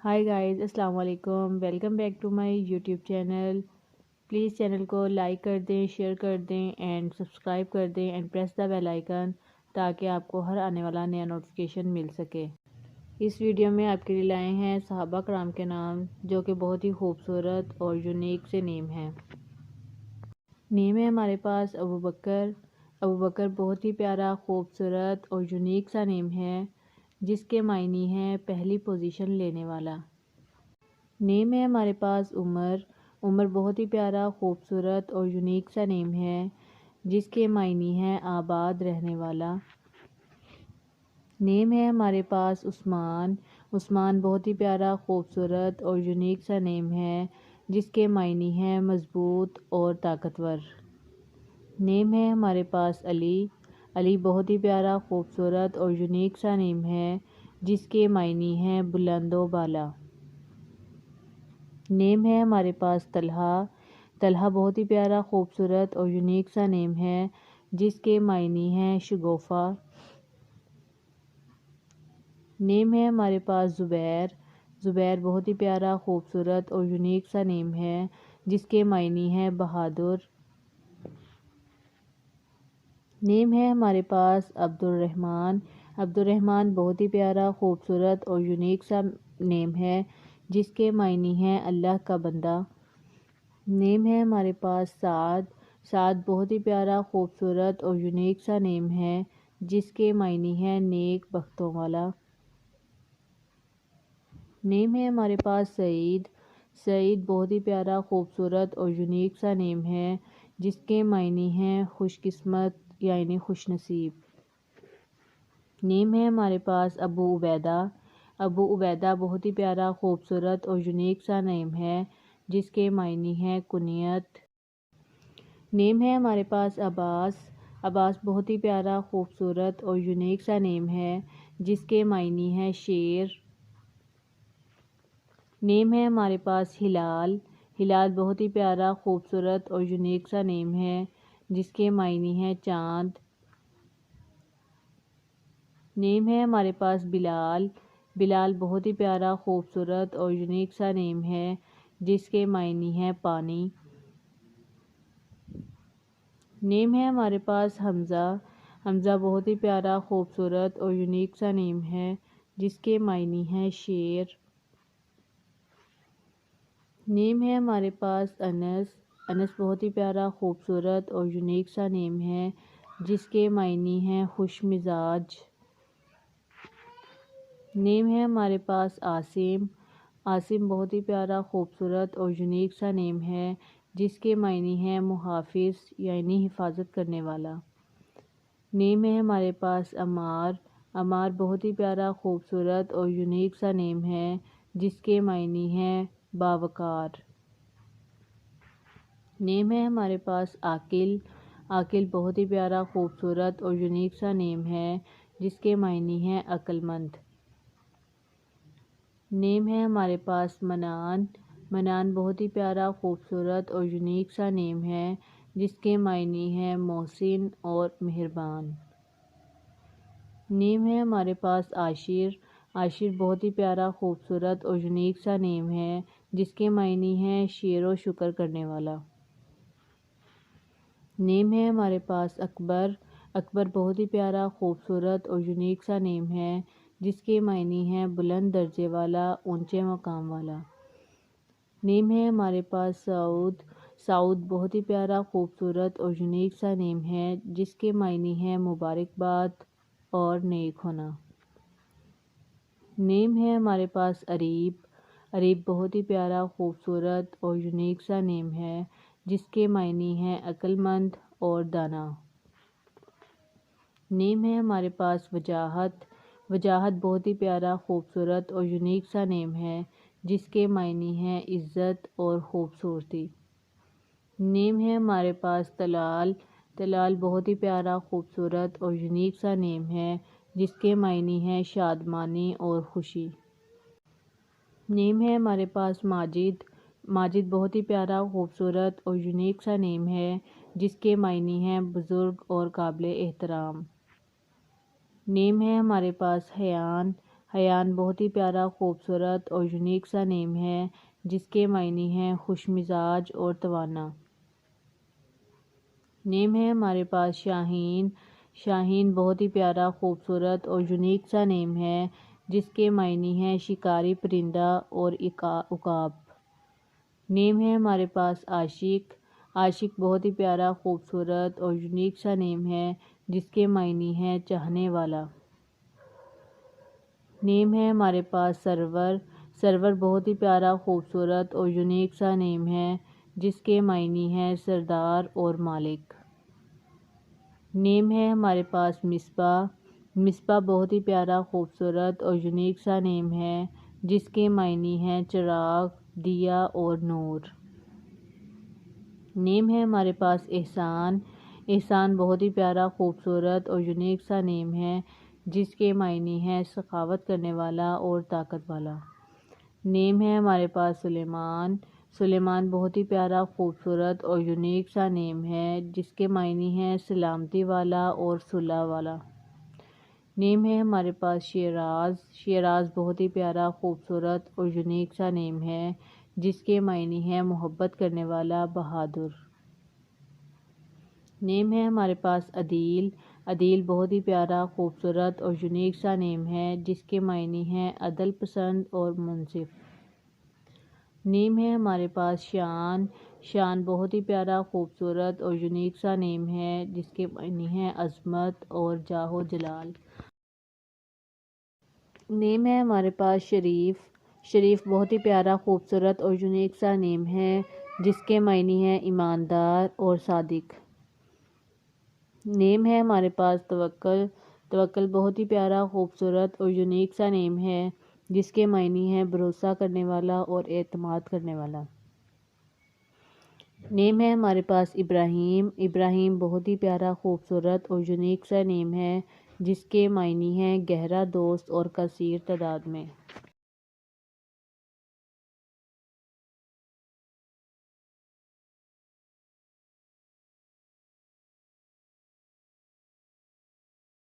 High guys, السلام علیکم، welcome back to my YouTube channel. Please channel کو like کر دیں، شیئر کر دیں اینڈ سبسکرائب کر دیں and press the bell icon تاکہ آپ کو ہر آنے والا نیا نوٹیفیکیشن مل سکے۔ اس ویڈیو میں آپ کے لیے لائے ہیں صحابہ کرام کے نام جو کہ بہت ہی خوبصورت اور یونیک سے نیم ہیں۔ نیم ہے ہمارے پاس ابو بکر۔ ابو بکر بہت ہی پیارا، خوبصورت اور یونیک سا نیم ہے جس کے معنی ہیں پہلی پوزیشن لینے والا۔ نیم ہے ہمارے پاس عمر۔ عمر بہت ہی پیارا، خوبصورت اور یونیک سا نیم ہے جس کے معنی ہیں آباد رہنے والا۔ نیم ہے ہمارے پاس عثمان۔ عثمان بہت ہی پیارا، خوبصورت اور یونیک سا نیم ہے جس کے معنی ہیں مضبوط اور طاقتور۔ نیم ہے ہمارے پاس علی۔ علی بہت ہی پیارا، خوبصورت اور یونیک سا نیم ہے جس کے معنی ہیں بلند و بالا۔ نیم ہے ہمارے پاس طلحہ۔ طلحہ بہت ہی پیارا، خوبصورت اور یونیک سا نیم ہے جس کے معنی ہیں شگوفہ۔ نیم ہے ہمارے پاس زبیر۔ زبیر بہت ہی پیارا، خوبصورت اور یونیک سا نیم ہے جس کے معنی ہیں بہادر۔ نیم ہے ہمارے پاس عبدالرحمن۔ عبدالرحمن بہت ہی پیارا، خوبصورت اور یونیک سا نیم ہے جس کے معنی ہیں اللہ کا بندہ۔ نیم ہے ہمارے پاس سعد۔ سعد بہت ہی پیارا، خوبصورت اور یونیک سا نیم ہے جس کے معنی ہیں نیک بختوں والا۔ نیم ہے ہمارے پاس سعید۔ سعید بہت ہی پیارا، خوبصورت اور یونیک سا نیم ہے جس کے معنی ہیں خوش قسمت یعنی خوش نصیب۔ نیم ہے ہمارے پاس ابو عبیدہ۔ ابو عبیدہ بہت ہی پیارا، خوبصورت اور یونیک سا نیم ہے جس کے معنی ہیں کنیت۔ نیم ہے ہمارے پاس عباس۔ عباس بہت ہی پیارا، خوبصورت اور یونیک سا نیم ہے جس کے معنی ہیں شیر۔ نیم ہے ہمارے پاس ہلال۔ ہلال بہت ہی پیارا، خوبصورت اور یونیک سا نیم ہے جس کے معنی ہیں چاند۔ نیم ہے ہمارے پاس بلال۔ بلال بہت ہی پیارا، خوبصورت اور یونیک سا نیم ہے جس کے معنی ہیں پانی۔ نیم ہے ہمارے پاس حمزہ۔ حمزہ بہت ہی پیارا، خوبصورت اور یونیک سا نیم ہے جس کے معنی ہیں شیر۔ نیم ہے ہمارے پاس انس۔ انس بہت ہی پیارا، خوبصورت اور یونیک سا نیم ہے جس کے معنی ہیں خوش مزاج۔ نیم ہے ہمارے پاس عاصم۔ عاصم بہت ہی پیارا، خوبصورت اور یونیک سا نیم ہے جس کے معنی ہیں محافظ یعنی حفاظت کرنے والا۔ نیم ہے ہمارے پاس عمار۔ عمار بہت ہی پیارا، خوبصورت اور یونیک سا نیم ہے جس کے معنی ہیں باوقار۔ نیم ہے ہمارے پاس عاقل۔ عاقل بہت ہی پیارا، خوبصورت اور یونیک سا نیم ہے جس کے معنی ہیں عقل مند۔ نیم ہے ہمارے پاس منان۔ منان بہت ہی پیارا، خوبصورت اور یونیک سا نیم ہے جس کے معنی ہیں محسن اور مہربان۔ نیم ہے ہمارے پاس عاشر۔ عاشر بہت ہی پیارا، خوبصورت اور یونیک سا نیم ہے جس کے معنی ہیں شیر و شکر کرنے والا۔ نیم ہے ہمارے پاس اکبر۔ اکبر بہت ہی پیارا، خوبصورت اور یونیک سا نیم ہے جس کے معنی ہیں بلند درجے والا، اونچے مقام والا۔ نیم ہے ہمارے پاس سعود۔ سعود بہت ہی پیارا، خوبصورت اور یونیک سا نیم ہے جس کے معنی ہیں مبارکباد اور نیک ہونا۔ نیم ہے ہمارے پاس اریب۔ اریب بہت ہی پیارا، خوبصورت اور یونیک سا نیم ہے جس کے معنی ہیں عقل مند اور دانا۔ نیم ہے ہمارے پاس وجاہت۔ وجاہت بہت ہی پیارا، خوبصورت اور یونیک سا نیم ہے جس کے معنی ہیں عزت اور خوبصورتی۔ نیم ہے ہمارے پاس طلال۔ طلال بہت ہی پیارا، خوبصورت اور یونیک سا نیم ہے جس کے معنی ہیں شادمانی اور خوشی۔ نیم ہے ہمارے پاس ماجد۔ ماجد بہت ہی پیارا، خوبصورت اور یونیک سا نیم ہے جس کے معنی ہیں بزرگ اور قابل احترام۔ نیم ہے ہمارے پاس حیان۔ حیان بہت ہی پیارا، خوبصورت اور یونیک سا نیم ہے جس کے معنی ہیں خوش مزاج اور توانا۔ نیم ہے ہمارے پاس شاہین۔ شاہین بہت ہی پیارا، خوبصورت اور یونیک سا نیم ہے جس کے معنی ہیں شکاری پرندہ اور عقاب۔ نیم ہے ہمارے پاس عاشق۔ عاشق بہت ہی پیارا، خوبصورت اور یونیک سا نیم ہے جس کے معنی ہیں چاہنے والا۔ نیم ہے ہمارے پاس سرور۔ سرور بہت ہی پیارا، خوبصورت اور یونیک سا نیم ہے جس کے معنی ہیں سردار اور مالک۔ نیم ہے ہمارے پاس مصباح۔ مصباح بہت ہی پیارا، خوبصورت اور یونیک سا نیم ہے جس کے معنی ہیں چراغ، دیا اور نور۔ نیم ہے ہمارے پاس احسان۔ احسان بہت ہی پیارا، خوبصورت اور یونیک سا نیم ہے جس کے معنی ہیں سخاوت کرنے والا اور طاقت والا۔ نیم ہے ہمارے پاس سلیمان۔ سلیمان بہت ہی پیارا، خوبصورت اور یونیک سا نیم ہے جس کے معنی ہیں سلامتی والا اور صلح والا۔ نیم ہے ہمارے پاس شیراز۔ شیراز بہت ہی پیارا، خوبصورت اور یونیک سا نیم ہے جس کے معنی ہیں محبت کرنے والا، بہادر۔ نیم ہے ہمارے پاس عدیل۔ عدیل بہت ہی پیارا، خوبصورت اور یونیک سا نیم ہے جس کے معنی ہیں عدل پسند اور منصف۔ نیم ہے ہمارے پاس شان۔ شان بہت ہی پیارا، خوبصورت اور یونیک سا نیم ہے جس کے معنی ہیں عظمت اور جاہ و جلال۔ نیم ہے ہمارے پاس شریف۔ شریف بہت ہی پیارا، خوبصورت اور یونیک سا نیم ہے جس کے معنی ہیں ایماندار اور صادق۔ نیم ہے ہمارے پاس توکل۔ توکل بہت ہی پیارا، خوبصورت اور یونیک سا نیم ہے جس کے معنی ہیں بھروسہ کرنے والا اور اعتماد کرنے والا۔ نیم ہے ہمارے پاس ابراہیم۔ ابراہیم بہت ہی پیارا، خوبصورت اور یونیک سا نیم ہے جس کے معنی ہیں گہرا دوست اور کثیر تعداد میں۔